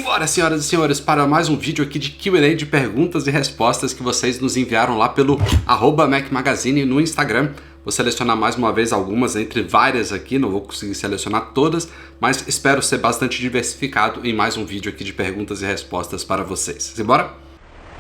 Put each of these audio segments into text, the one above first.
Simbora, senhoras e senhores, para mais um vídeo aqui de Q&A de perguntas e respostas que vocês nos enviaram lá pelo @MacMagazine no Instagram. Vou selecionar mais uma vez algumas entre várias aqui, não vou conseguir selecionar todas, mas espero ser bastante diversificado em mais um vídeo aqui de perguntas e respostas para vocês. Simbora?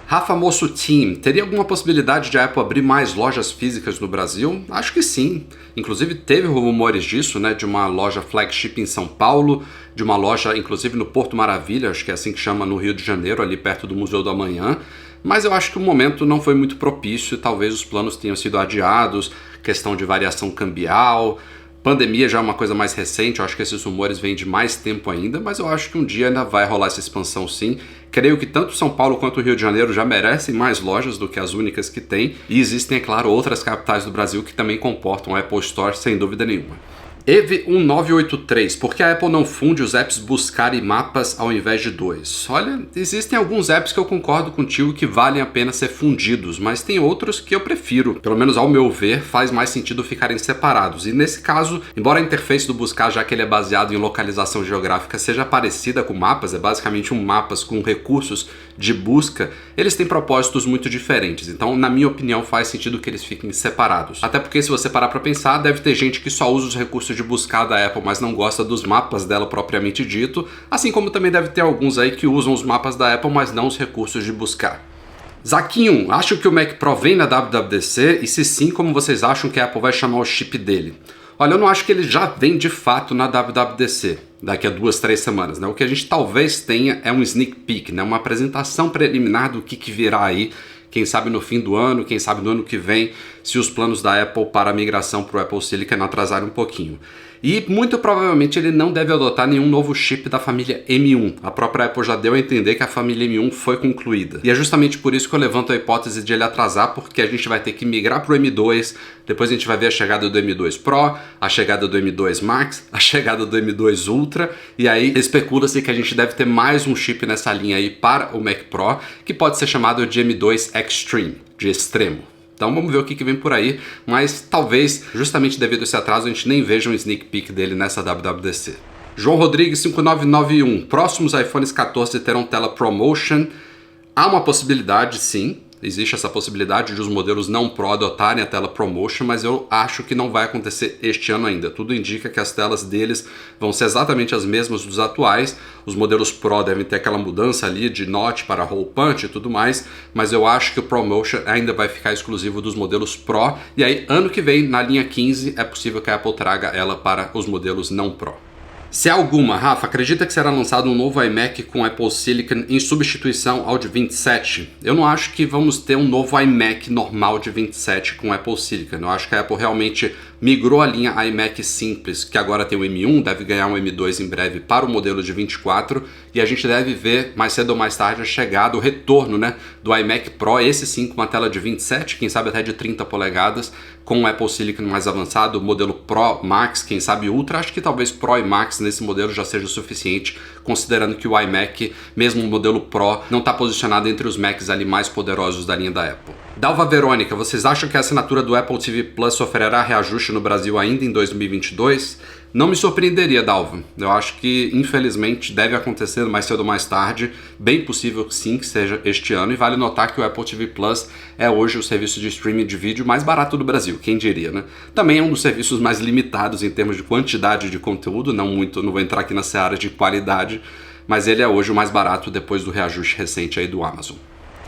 Rafa Moço Team, teria alguma possibilidade de a Apple abrir mais lojas físicas no Brasil? Acho que sim. Inclusive teve rumores disso, né, de uma loja flagship em São Paulo, de uma loja inclusive no Porto Maravilha, acho que é assim que chama, no Rio de Janeiro, ali perto do Museu do Amanhã. Mas eu acho que o momento não foi muito propício, talvez os planos tenham sido adiados, questão de variação cambial. Pandemia já é uma coisa mais recente, eu acho que esses rumores vêm de mais tempo ainda, mas eu acho que um dia ainda vai rolar essa expansão sim. Creio que tanto São Paulo quanto o Rio de Janeiro já merecem mais lojas do que as únicas que tem, e existem, é claro, outras capitais do Brasil que também comportam a Apple Store sem dúvida nenhuma. EV1983, por que a Apple não funde os apps Buscar e Mapas ao invés de dois? Olha, existem alguns apps que eu concordo contigo que valem a pena ser fundidos, mas tem outros que eu prefiro. Pelo menos ao meu ver, faz mais sentido ficarem separados. E nesse caso, embora a interface do Buscar, já que ele é baseado em localização geográfica, seja parecida com Mapas, é basicamente um Mapas com recursos de busca, eles têm propósitos muito diferentes. Então, na minha opinião, faz sentido que eles fiquem separados. Até porque, se você parar pra pensar, deve ter gente que só usa os recursos de buscar da Apple, mas não gosta dos mapas dela propriamente dito, assim como também deve ter alguns aí que usam os mapas da Apple, mas não os recursos de buscar. Zaquinho, acho que o Mac Pro vem na WWDC e se sim, como vocês acham que a Apple vai chamar o chip dele? Olha, eu não acho que ele já vem de fato na WWDC, daqui a 2-3 semanas, né? O que a gente talvez tenha é um sneak peek, né? Uma apresentação preliminar do que virá aí, quem sabe no fim do ano, quem sabe no ano que vem, se os planos da Apple para a migração para o Apple Silicon atrasarem um pouquinho. E muito provavelmente ele não deve adotar nenhum novo chip da família M1. A própria Apple já deu a entender que a família M1 foi concluída. E é justamente por isso que eu levanto a hipótese de ele atrasar, porque a gente vai ter que migrar para o M2, depois a gente vai ver a chegada do M2 Pro, a chegada do M2 Max, a chegada do M2 Ultra, e aí especula-se que a gente deve ter mais um chip nessa linha aí para o Mac Pro, que pode ser chamado de M2 Extreme, de extremo. Então vamos ver o que vem por aí, mas talvez, justamente devido a esse atraso, a gente nem veja um sneak peek dele nessa WWDC. João Rodrigues 5991, próximos iPhones 14 terão tela ProMotion? Há uma possibilidade, sim. Existe essa possibilidade de os modelos não Pro adotarem a tela ProMotion, mas eu acho que não vai acontecer este ano ainda. Tudo indica que as telas deles vão ser exatamente as mesmas dos atuais. Os modelos Pro devem ter aquela mudança ali de notch para hole punch e tudo mais, mas eu acho que o ProMotion ainda vai ficar exclusivo dos modelos Pro. E aí, ano que vem, na linha 15, é possível que a Apple traga ela para os modelos não Pro. Se há alguma, Rafa, acredita que será lançado um novo iMac com Apple Silicon em substituição ao de 27? Eu não acho que vamos ter um novo iMac normal de 27 com Apple Silicon. Eu acho que a Apple realmente migrou a linha iMac simples, que agora tem o M1, deve ganhar um M2 em breve para o modelo de 24, e a gente deve ver mais cedo ou mais tarde a chegada, o retorno, né, do iMac Pro, esse sim com uma tela de 27, quem sabe até de 30 polegadas, com o Apple Silicon mais avançado, o modelo Pro Max, quem sabe Ultra. Acho que talvez Pro e Max nesse modelo já seja o suficiente, considerando que o iMac, mesmo o modelo Pro, não está posicionado entre os Macs ali mais poderosos da linha da Apple. Dalva Verônica, vocês acham que a assinatura do Apple TV Plus sofrerá reajuste no Brasil ainda em 2022? Não me surpreenderia, Dalva. Eu acho que, infelizmente, deve acontecer mais cedo ou mais tarde. Bem possível que sim, que seja este ano. E vale notar que o Apple TV Plus é hoje o serviço de streaming de vídeo mais barato do Brasil, quem diria, né? Também é um dos serviços mais limitados em termos de quantidade de conteúdo, não vou entrar aqui na seara de qualidade, mas ele é hoje o mais barato depois do reajuste recente aí do Amazon.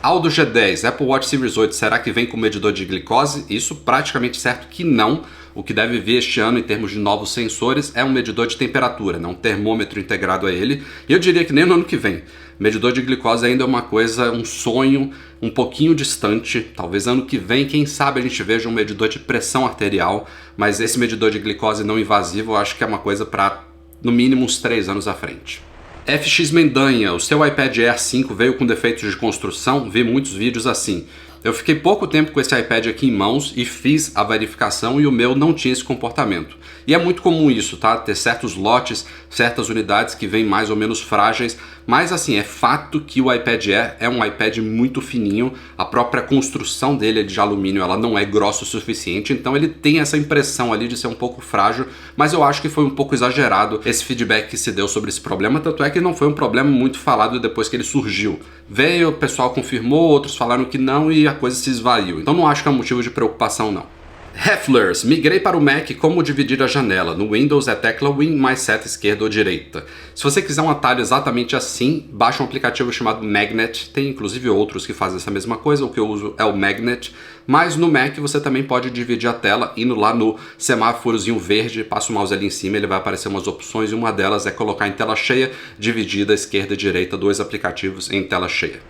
Aldo G10, Apple Watch Series 8, será que vem com medidor de glicose? Isso praticamente certo que não. O que deve vir este ano em termos de novos sensores é um medidor de temperatura, né? Um termômetro integrado a ele. E eu diria que nem no ano que vem. Medidor de glicose ainda é uma coisa, um sonho um pouquinho distante. Talvez ano que vem, quem sabe a gente veja um medidor de pressão arterial, mas esse medidor de glicose não invasivo eu acho que é uma coisa para no mínimo uns 3 anos à frente. FX Mendanha, o seu iPad Air 5 veio com defeitos de construção? Vi muitos vídeos assim. Eu fiquei pouco tempo com esse iPad aqui em mãos e fiz a verificação e o meu não tinha esse comportamento. E é muito comum isso, tá? Ter certos lotes, certas unidades que vêm mais ou menos frágeis, mas assim, é fato que o iPad Air é um iPad muito fininho, a própria construção dele é de alumínio, ela não é grossa o suficiente, então ele tem essa impressão ali de ser um pouco frágil, mas eu acho que foi um pouco exagerado esse feedback que se deu sobre esse problema, tanto é que não foi um problema muito falado depois que ele surgiu. Veio, o pessoal confirmou, outros falaram que não e a coisa se esvaiu, então não acho que é um motivo de preocupação não. Hefflers, migrei para o Mac, como dividir a janela? No Windows é tecla Win mais seta esquerda ou direita. Se você quiser um atalho exatamente assim, baixa um aplicativo chamado Magnet, tem inclusive outros que fazem essa mesma coisa, o que eu uso é o Magnet, mas no Mac você também pode dividir a tela indo lá no semáforozinho verde, passa o mouse ali em cima, ele vai aparecer umas opções e uma delas é colocar em tela cheia, dividida esquerda e direita, dois aplicativos em tela cheia.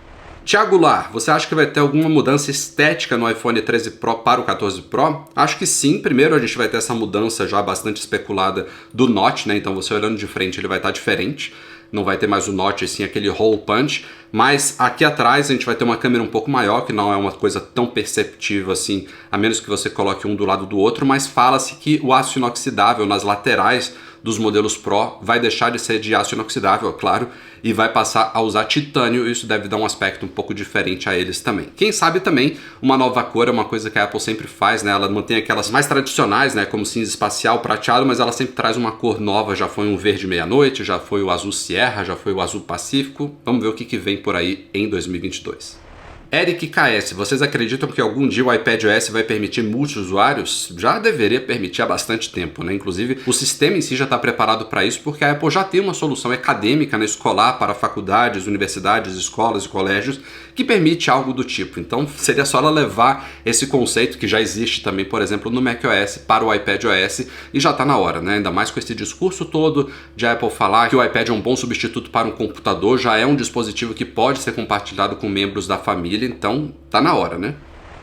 Thiago Lar, você acha que vai ter alguma mudança estética no iPhone 13 Pro para o 14 Pro? Acho que sim. Primeiro a gente vai ter essa mudança já bastante especulada do Notch, né? Então você olhando de frente ele vai estar diferente. Não vai ter mais o Notch, assim, aquele hole punch. Mas aqui atrás a gente vai ter uma câmera um pouco maior, que não é uma coisa tão perceptível assim, a menos que você coloque um do lado do outro. Mas fala-se que o aço inoxidável nas laterais dos modelos Pro vai deixar de ser de aço inoxidável, claro, e vai passar a usar titânio, e isso deve dar um aspecto um pouco diferente a eles também. Quem sabe também uma nova cor é uma coisa que a Apple sempre faz, né? Ela mantém aquelas mais tradicionais, né? Como cinza espacial, prateado, mas ela sempre traz uma cor nova, já foi um verde meia-noite, já foi o azul Sierra, já foi o azul Pacífico. Vamos ver o que vem por aí em 2022. Eric KS, vocês acreditam que algum dia o iPadOS vai permitir multi-usuários? Já deveria permitir há bastante tempo, né? Inclusive, o sistema em si já está preparado para isso, porque a Apple já tem uma solução acadêmica, né, escolar para faculdades, universidades, escolas e colégios que permite algo do tipo. Então, seria só ela levar esse conceito que já existe também, por exemplo, no macOS para o iPadOS e já está na hora, né? Ainda mais com esse discurso todo de a Apple falar que o iPad é um bom substituto para um computador, já é um dispositivo que pode ser compartilhado com membros da família. Então, tá na hora, né?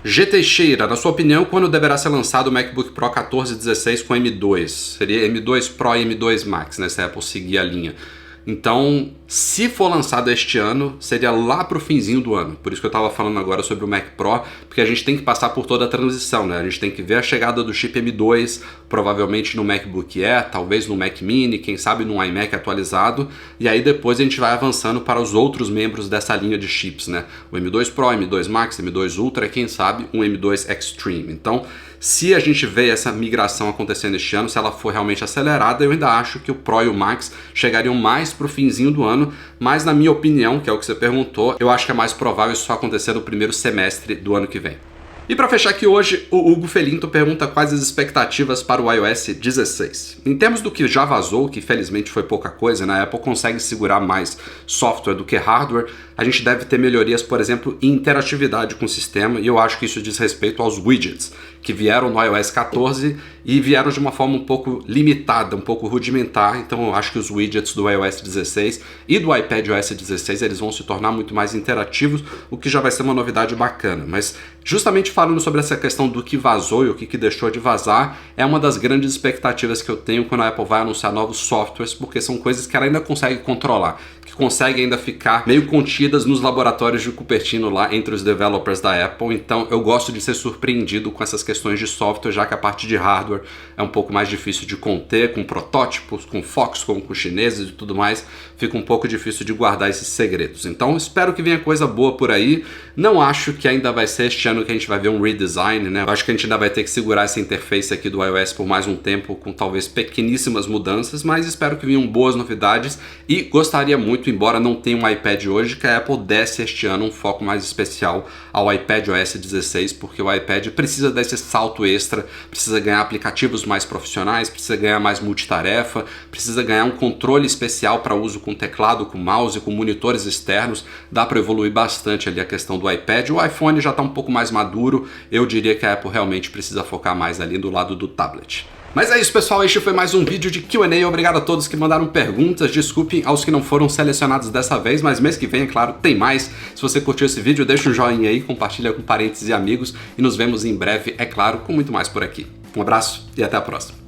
G. Teixeira, na sua opinião, quando deverá ser lançado o MacBook Pro 1416 com M2? Seria M2 Pro e M2 Max, né? Se a Apple seguir a linha. Então, se for lançado este ano, seria lá pro finzinho do ano. Por isso que eu tava falando agora sobre o Mac Pro, porque a gente tem que passar por toda a transição, né? A gente tem que ver a chegada do chip M2, provavelmente no MacBook Air, talvez no Mac Mini, quem sabe no iMac atualizado, e aí depois a gente vai avançando para os outros membros dessa linha de chips, né? O M2 Pro, M2 Max, M2 Ultra, quem sabe um M2 Extreme. Então, se a gente vê essa migração acontecendo este ano, se ela for realmente acelerada, eu ainda acho que o Pro e o Max chegariam mais pro finzinho do ano, mas na minha opinião, que é o que você perguntou, eu acho que é mais provável isso só acontecer no primeiro semestre do ano que vem. E para fechar aqui hoje, o Hugo Felinto pergunta quais as expectativas para o iOS 16. Em termos do que já vazou, que felizmente foi pouca coisa, né? A Apple consegue segurar mais software do que hardware, a gente deve ter melhorias, por exemplo, em interatividade com o sistema, e eu acho que isso diz respeito aos widgets, que vieram no iOS 14 e vieram de uma forma um pouco limitada, um pouco rudimentar, então eu acho que os widgets do iOS 16 e do iPadOS 16 eles vão se tornar muito mais interativos, o que já vai ser uma novidade bacana. Mas justamente falando sobre essa questão do que vazou e o que deixou de vazar, é uma das grandes expectativas que eu tenho quando a Apple vai anunciar novos softwares, porque são coisas que ela ainda consegue controlar, que conseguem ainda ficar meio contidas nos laboratórios de Cupertino lá entre os developers da Apple. Então eu gosto de ser surpreendido com essas questões de software, já que a parte de hardware é um pouco mais difícil de conter, com protótipos, com Foxconn, com chineses e tudo mais, fica um pouco difícil de guardar esses segredos. Então espero que venha coisa boa por aí. Não acho que ainda vai ser este ano que a gente vai ver um redesign, né? Eu acho que a gente ainda vai ter que segurar essa interface aqui do iOS por mais um tempo, com talvez pequeníssimas mudanças, mas espero que venham boas novidades e gostaria muito, embora não tenha um iPad hoje, que a Apple desse este ano um foco mais especial ao iPadOS 16, porque o iPad precisa desse salto extra, precisa ganhar aplicativos mais profissionais, precisa ganhar mais multitarefa, precisa ganhar um controle especial para uso com teclado, com mouse, com monitores externos. Dá para evoluir bastante ali a questão do iPad. O iPhone já está um pouco mais maduro, eu diria que a Apple realmente precisa focar mais ali do lado do tablet. Mas é isso, pessoal, este foi mais um vídeo de Q&A. Obrigado a todos que mandaram perguntas, desculpem aos que não foram selecionados dessa vez, mas mês que vem, é claro, tem mais. Se você curtiu esse vídeo, deixa um joinha aí, compartilha com parentes e amigos e nos vemos em breve, é claro, com muito mais por aqui. Um abraço e até a próxima.